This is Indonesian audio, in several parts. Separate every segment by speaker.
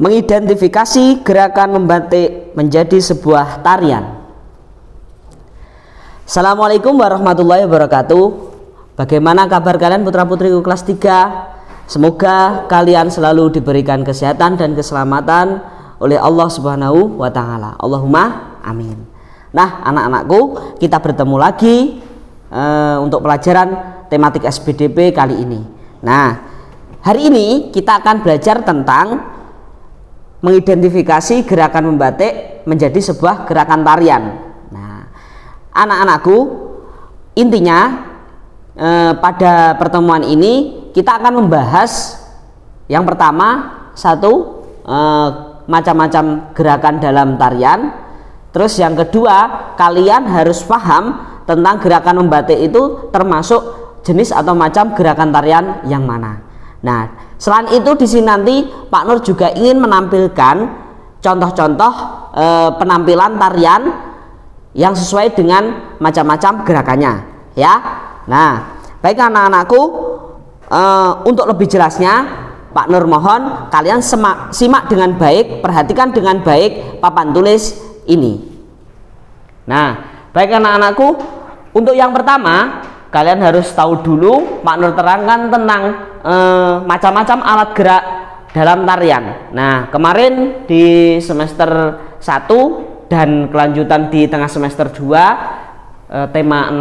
Speaker 1: mengidentifikasi gerakan membatik menjadi sebuah tarian. Assalamualaikum warahmatullahi wabarakatuh. Bagaimana kabar kalian putra-putriku kelas 3? Semoga kalian selalu diberikan kesehatan dan keselamatan oleh Allah Subhanahu wa Ta'ala. Allahumma amin. Nah, anak-anakku, kita bertemu lagi untuk pelajaran tematik SPDP kali ini. Nah, hari ini kita akan belajar tentang mengidentifikasi gerakan membatik menjadi sebuah gerakan tarian. Nah, anak-anakku, intinya pada pertemuan ini kita akan membahas yang pertama macam-macam gerakan dalam tarian. Terus yang kedua, kalian harus paham tentang gerakan membatik itu termasuk jenis atau macam gerakan tarian yang mana. Nah, selain itu di sini nanti Pak Nur juga ingin menampilkan contoh-contoh penampilan tarian yang sesuai dengan macam-macam gerakannya, ya. Nah, baik anak-anakku, untuk lebih jelasnya Pak Nur mohon kalian simak dengan baik, perhatikan dengan baik papan tulis ini. Nah, baik anak-anakku, untuk yang pertama kalian harus tahu dulu Pak Nur terangkan tentang macam-macam alat gerak dalam tarian. Nah, kemarin di semester 1 dan kelanjutan di tengah semester 2 tema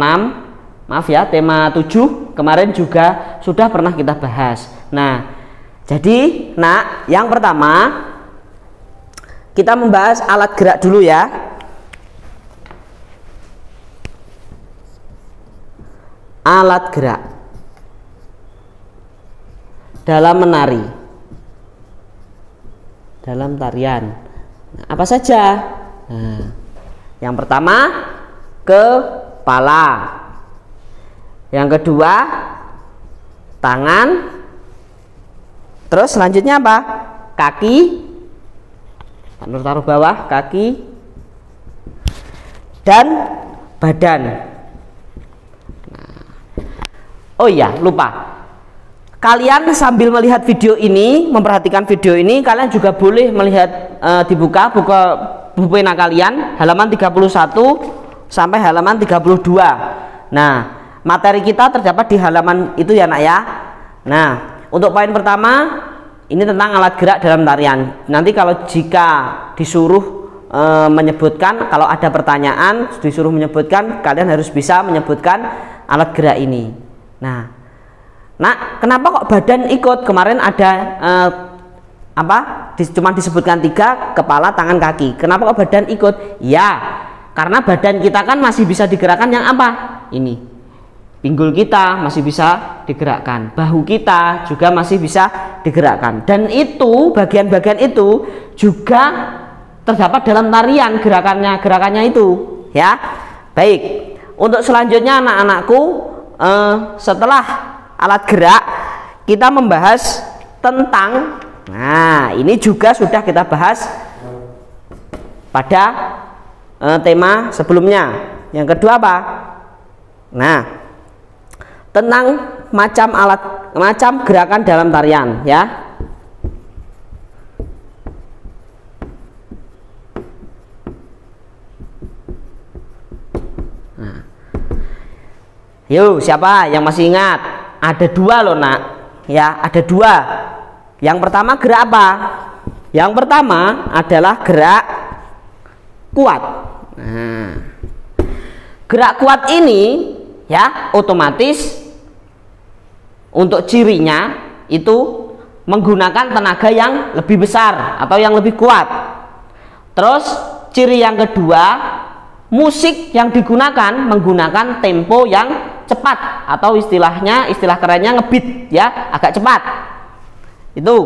Speaker 1: 7 kemarin juga sudah pernah kita bahas. Nah, jadi yang pertama kita membahas alat gerak dulu ya. Alat gerak dalam menari, dalam tarian. Nah, apa saja? Nah, yang pertama kepala, yang kedua tangan, terus selanjutnya apa? Kaki. Pak Nur taruh bawah, kaki dan badan. Oh iya, lupa. Kalian sambil melihat video ini, memperhatikan video ini, kalian juga boleh melihat buka buku pena kalian halaman 31 sampai halaman 32. Nah, materi kita terdapat di halaman itu ya, Nak ya. Nah, untuk poin pertama ini tentang alat gerak dalam tarian. Nanti kalau jika disuruh menyebutkan, kalau ada pertanyaan disuruh menyebutkan, kalian harus bisa menyebutkan alat gerak ini. Nah, kenapa kok badan ikut? Kemarin ada cuma disebutkan 3, kepala, tangan, kaki. Kenapa kok badan ikut? Ya, karena badan kita kan masih bisa digerakkan yang apa? Ini. Pinggul kita masih bisa digerakkan, bahu kita juga masih bisa digerakkan. Dan itu bagian-bagian itu juga terdapat dalam tarian gerakannya itu, ya. Baik. Untuk selanjutnya anak-anakku, setelah alat gerak kita membahas tentang, ini juga sudah kita bahas pada tema sebelumnya. Yang kedua apa? Tentang macam gerakan dalam tarian ya. Yuk, siapa yang masih ingat? Ada 2 loh, Nak. Ya, ada 2. Yang pertama gerak apa? Yang pertama adalah gerak kuat. Gerak kuat ini ya otomatis untuk cirinya itu menggunakan tenaga yang lebih besar atau yang lebih kuat. Terus ciri yang kedua, musik yang digunakan menggunakan tempo yang cepat atau istilah kerennya ngebeat ya, agak cepat. Itu.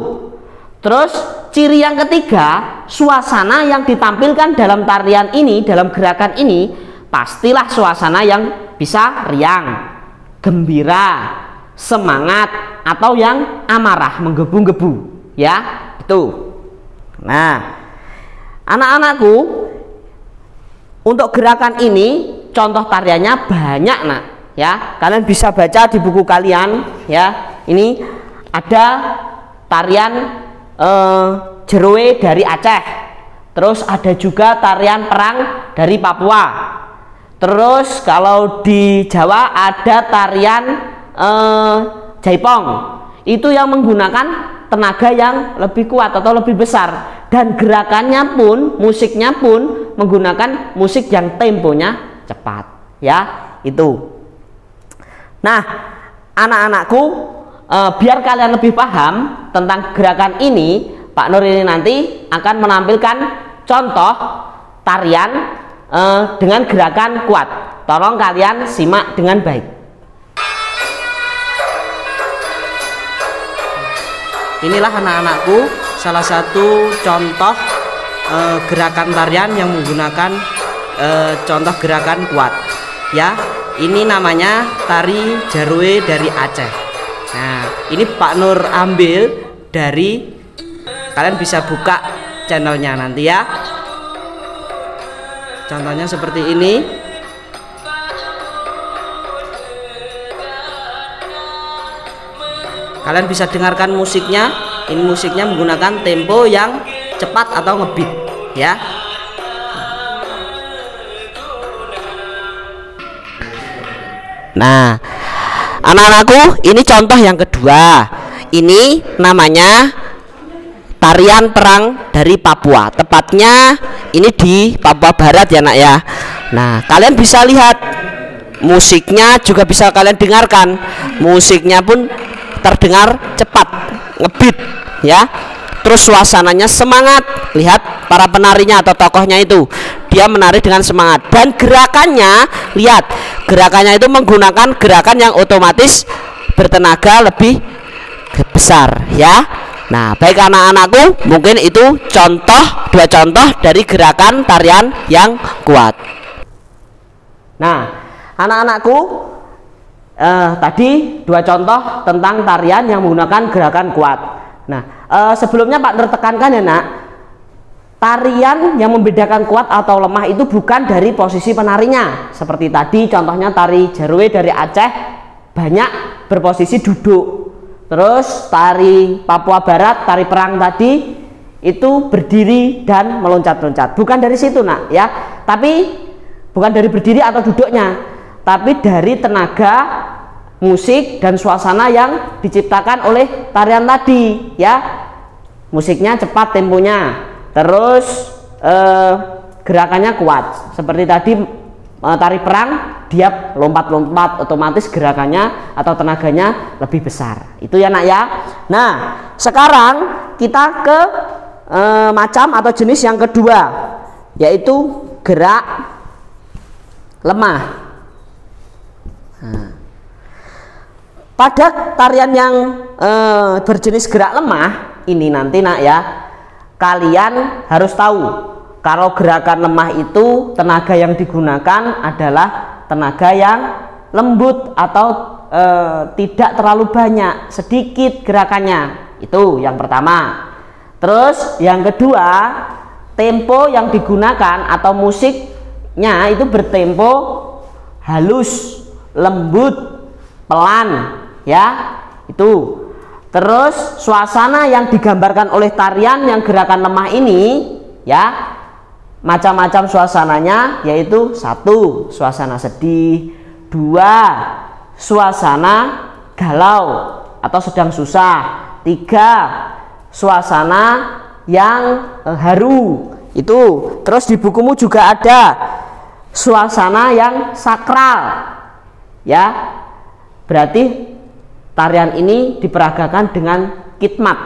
Speaker 1: Terus ciri yang ketiga, suasana yang ditampilkan dalam tarian ini, dalam gerakan ini pastilah suasana yang bisa riang, gembira, semangat atau yang amarah, menggebu-gebu ya. Itu. Nah, anak-anakku, untuk gerakan ini contoh tariannya banyak, Nak. Ya, kalian bisa baca di buku kalian ya. Ini ada tarian Jerowe dari Aceh. Terus ada juga tarian perang dari Papua. Terus kalau di Jawa ada tarian Jaipong. Itu yang menggunakan tenaga yang lebih kuat atau lebih besar, dan gerakannya pun, musiknya pun menggunakan musik yang temponya cepat, ya. Itu. Nah, anak-anakku, biar kalian lebih paham tentang gerakan ini, Pak Nur ini nanti akan menampilkan contoh tarian dengan gerakan kuat. Tolong kalian simak dengan baik. Inilah anak-anakku salah satu contoh gerakan tarian yang menggunakan contoh gerakan kuat, ya. Ini namanya tari Jerowe dari Aceh. Nah, ini Pak Nur ambil dari, kalian bisa buka channelnya nanti ya. Contohnya seperti ini. Kalian bisa dengarkan musiknya. Ini musiknya menggunakan tempo yang cepat atau ngebeat, ya. Nah, anak-anakku, ini contoh yang kedua. Ini namanya tarian perang dari Papua. Tepatnya ini di Papua Barat ya, Nak ya. Nah, kalian bisa lihat musiknya, juga bisa kalian dengarkan. Musiknya pun terdengar cepat, ngebeat, ya. Terus suasananya semangat. Lihat para penarinya atau tokohnya itu, dia menari dengan semangat. Dan gerakannya, lihat, gerakannya itu menggunakan gerakan yang otomatis bertenaga lebih besar, ya. Nah, baik anak-anakku, mungkin itu dua contoh dari gerakan tarian yang kuat. Nah, anak-anakku, tadi dua contoh tentang tarian yang menggunakan gerakan kuat. Nah, sebelumnya Pak Nur tekankan ya, Nak, tarian yang membedakan kuat atau lemah itu bukan dari posisi penarinya. Seperti tadi contohnya tari Jerowe dari Aceh banyak berposisi duduk. Terus tari Papua Barat, tari perang tadi itu berdiri dan meloncat-loncat. Bukan dari situ, Nak, ya. Tapi bukan dari berdiri atau duduknya, tapi dari tenaga musik dan suasana yang diciptakan oleh tarian tadi, ya. Musiknya cepat temponya, terus gerakannya kuat. Seperti tadi tari perang, dia lompat-lompat, otomatis gerakannya atau tenaganya lebih besar. Itu ya, Nak ya. Nah, sekarang kita ke macam atau jenis yang kedua, yaitu gerak lemah. Nah, pada tarian yang berjenis gerak lemah ini nanti, Nak ya, kalian harus tahu kalau gerakan lemah itu tenaga yang digunakan adalah tenaga yang lembut atau tidak terlalu banyak, sedikit gerakannya. Itu yang pertama. Terus yang kedua, tempo yang digunakan atau musiknya itu bertempo halus, lembut, pelan, ya. Itu. Terus suasana yang digambarkan oleh tarian yang gerakan lemah ini, ya, macam-macam suasananya, yaitu 1. Suasana sedih, 2. Suasana galau atau sedang susah, 3. Suasana yang haru. Itu. Terus di bukumu juga ada suasana yang sakral, ya. Berarti tarian ini diperagakan dengan khidmat,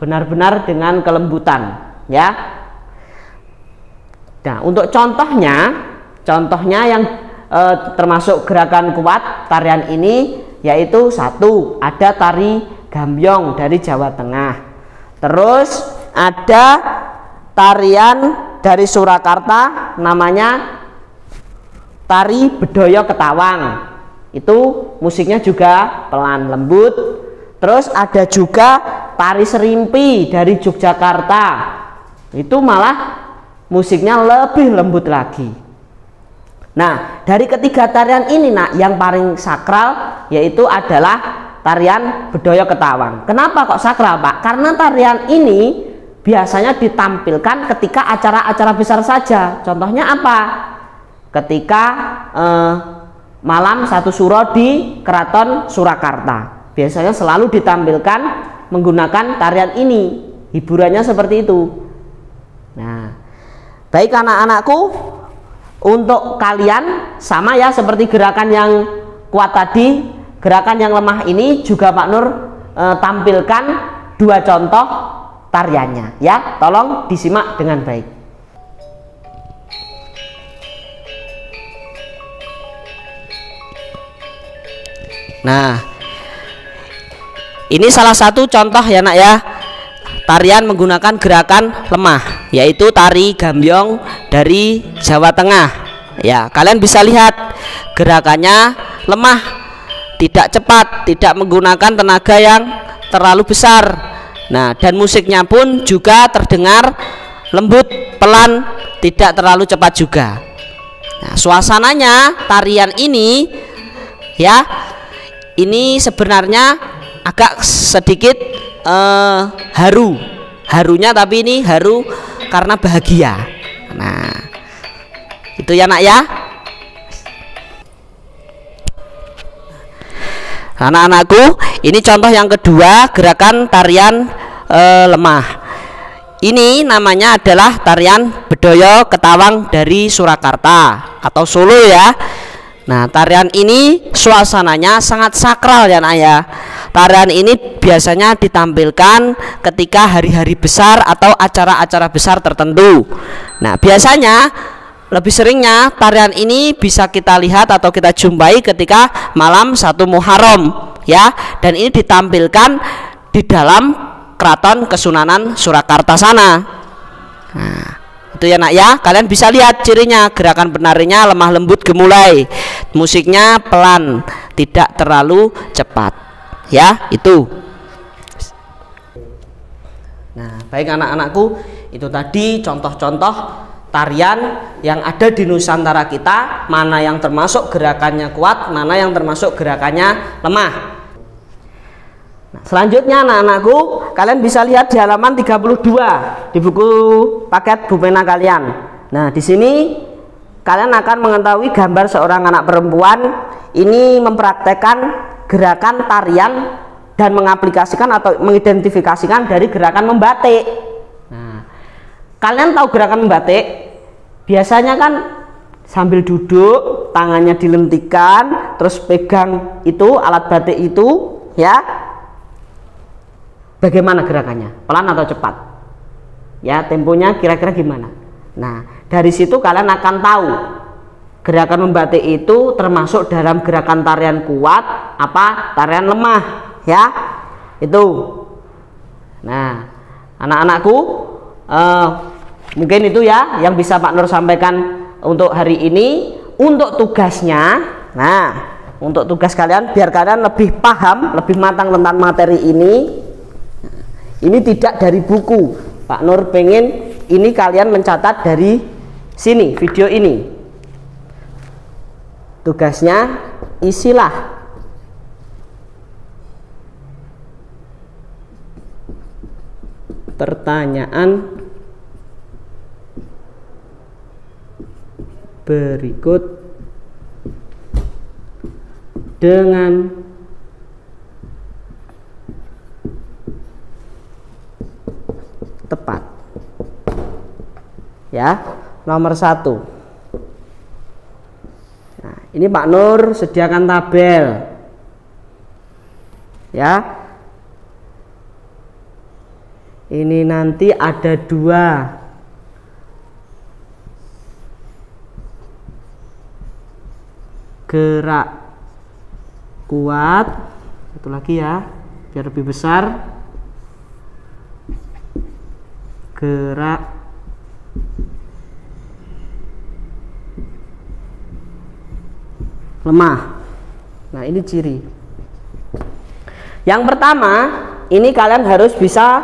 Speaker 1: benar-benar dengan kelembutan, ya. Nah, untuk contohnya yang termasuk gerakan kuat tarian ini, yaitu 1. Ada tari Gambyong dari Jawa Tengah. Terus ada tarian dari Surakarta namanya tari Bedoyo Ketawang. Itu musiknya juga pelan lembut. Terus ada juga tari Serimpi dari Yogyakarta. Itu malah musiknya lebih lembut lagi. Nah, dari ketiga tarian ini, Nak, yang paling sakral yaitu adalah tarian Bedoyo Ketawang. Kenapa kok sakral, Pak? Karena tarian ini biasanya ditampilkan ketika acara-acara besar saja. Contohnya apa? Ketika malam satu suro di Keraton Surakarta, biasanya selalu ditampilkan menggunakan tarian ini, hiburannya seperti itu. Nah, baik anak-anakku, untuk kalian sama ya seperti gerakan yang kuat tadi, gerakan yang lemah ini juga Pak Nur tampilkan 2 contoh tariannya ya, tolong disimak dengan baik. Nah, ini salah satu contoh ya nak ya, tarian menggunakan gerakan lemah, yaitu tari gambyong dari Jawa Tengah ya. Kalian bisa lihat gerakannya lemah, tidak cepat, tidak menggunakan tenaga yang terlalu besar. Nah, dan musiknya pun juga terdengar lembut, pelan, tidak terlalu cepat juga. Nah, suasananya tarian ini ya, ini sebenarnya agak sedikit harunya, tapi ini haru karena bahagia. Nah, itu ya nak ya. Anak-anakku, ini contoh yang kedua gerakan tarian lemah. Ini namanya adalah tarian Bedoyo Ketawang dari Surakarta atau Solo ya. Nah, tarian ini suasananya sangat sakral ya nak ya. Tarian ini biasanya ditampilkan ketika hari-hari besar atau acara-acara besar tertentu. Nah, biasanya lebih seringnya tarian ini bisa kita lihat atau kita jumpai ketika malam 1 Muharram ya, dan ini ditampilkan di dalam Keraton Kesunanan Surakarta sana. Nah, itu ya nak ya, kalian bisa lihat cirinya, gerakan penarinya lemah lembut gemulai, musiknya pelan, tidak terlalu cepat ya, itu. Nah, baik anak-anakku, itu tadi contoh-contoh tarian yang ada di Nusantara kita, mana yang termasuk gerakannya kuat, mana yang termasuk gerakannya lemah. Nah, selanjutnya anak-anakku, kalian bisa lihat di halaman 32 di buku paket Bupena kalian. Nah, di sini kalian akan mengetahui gambar seorang anak perempuan ini mempraktekkan gerakan tarian dan mengaplikasikan atau mengidentifikasikan dari gerakan membatik. Nah, kalian tahu gerakan membatik? Biasanya kan sambil duduk, tangannya dilentikan, terus pegang itu alat batik itu ya. Bagaimana gerakannya? Pelan atau cepat? Ya, temponya kira-kira gimana? Nah, dari situ kalian akan tahu gerakan membatik itu termasuk dalam gerakan tarian kuat apa tarian lemah ya. Itu. Nah, anak-anakku, mungkin itu ya yang bisa Pak Nur sampaikan untuk hari ini. Untuk tugasnya, nah untuk tugas kalian biar kalian lebih paham, lebih matang tentang materi ini tidak dari buku. Pak Nur pengen ini kalian mencatat dari sini, video ini. Tugasnya isilah pertanyaan berikut dengan tepat ya. Nomor 1, nah ini Pak Nur sediakan tabel ya. Ini nanti ada 2 gerak kuat, satu lagi ya biar lebih besar, gerak lemah. Nah, ini ciri. Yang pertama, ini kalian harus bisa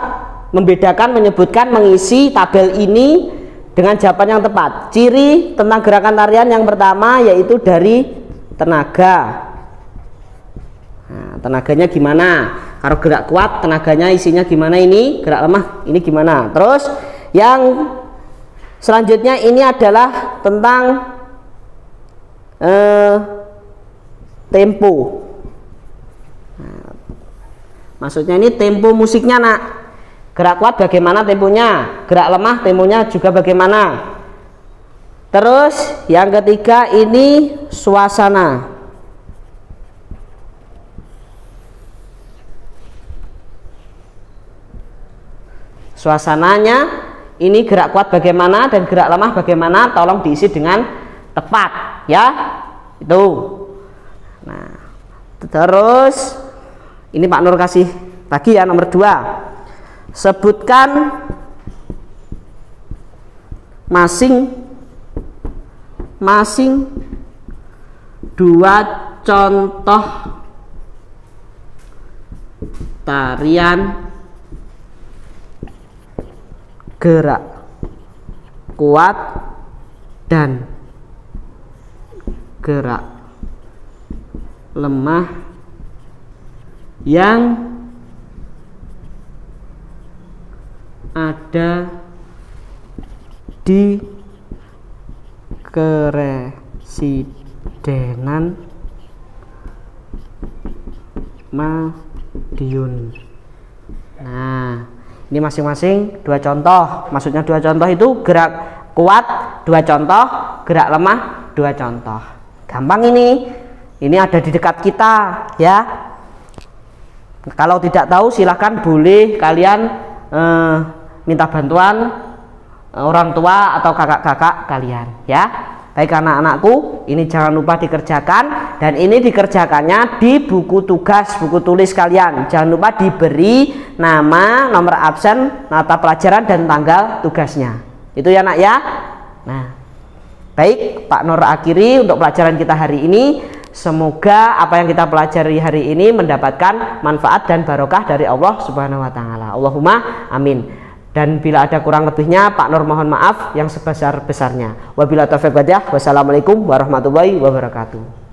Speaker 1: membedakan, menyebutkan, mengisi tabel ini dengan jawaban yang tepat. Ciri tentang gerakan tarian yang pertama yaitu dari tenaga. Nah, tenaganya gimana? Kalau gerak kuat tenaganya isinya gimana ini, gerak lemah ini gimana. Terus yang selanjutnya ini adalah tentang tempo. Nah, maksudnya ini tempo musiknya nak. Gerak kuat bagaimana temponya, gerak lemah temponya juga bagaimana. Terus yang ketiga ini suasana. Suasananya ini gerak kuat bagaimana dan gerak lemah bagaimana, tolong diisi dengan tepat ya. Itu. Nah, terus ini Pak Nur kasih lagi ya nomor 2. Sebutkan masing-masing 2 contoh tarian gerak kuat dan gerak lemah yang ada di Keresidenan Madiun. Nah, ini masing-masing 2 contoh. Maksudnya 2 contoh itu gerak kuat 2 contoh, gerak lemah 2 contoh. Gampang ini. Ini ada di dekat kita ya. Kalau tidak tahu silahkan boleh kalian minta bantuan orang tua atau kakak-kakak kalian ya. Baik anak-anakku, ini jangan lupa dikerjakan, dan ini dikerjakannya di buku tugas, buku tulis kalian. Jangan lupa diberi nama, nomor absen, mata pelajaran dan tanggal tugasnya. Itu ya nak ya. Nah, baik Pak Nur akhiri untuk pelajaran kita hari ini. Semoga apa yang kita pelajari hari ini mendapatkan manfaat dan barokah dari Allah Subhanahu wa taala. Allahumma amin. Dan bila ada kurang lebihnya Pak Nur mohon maaf yang sebesar-besarnya. Wabillahi taufiq wal hidayah. Wassalamualaikum warahmatullahi wabarakatuh.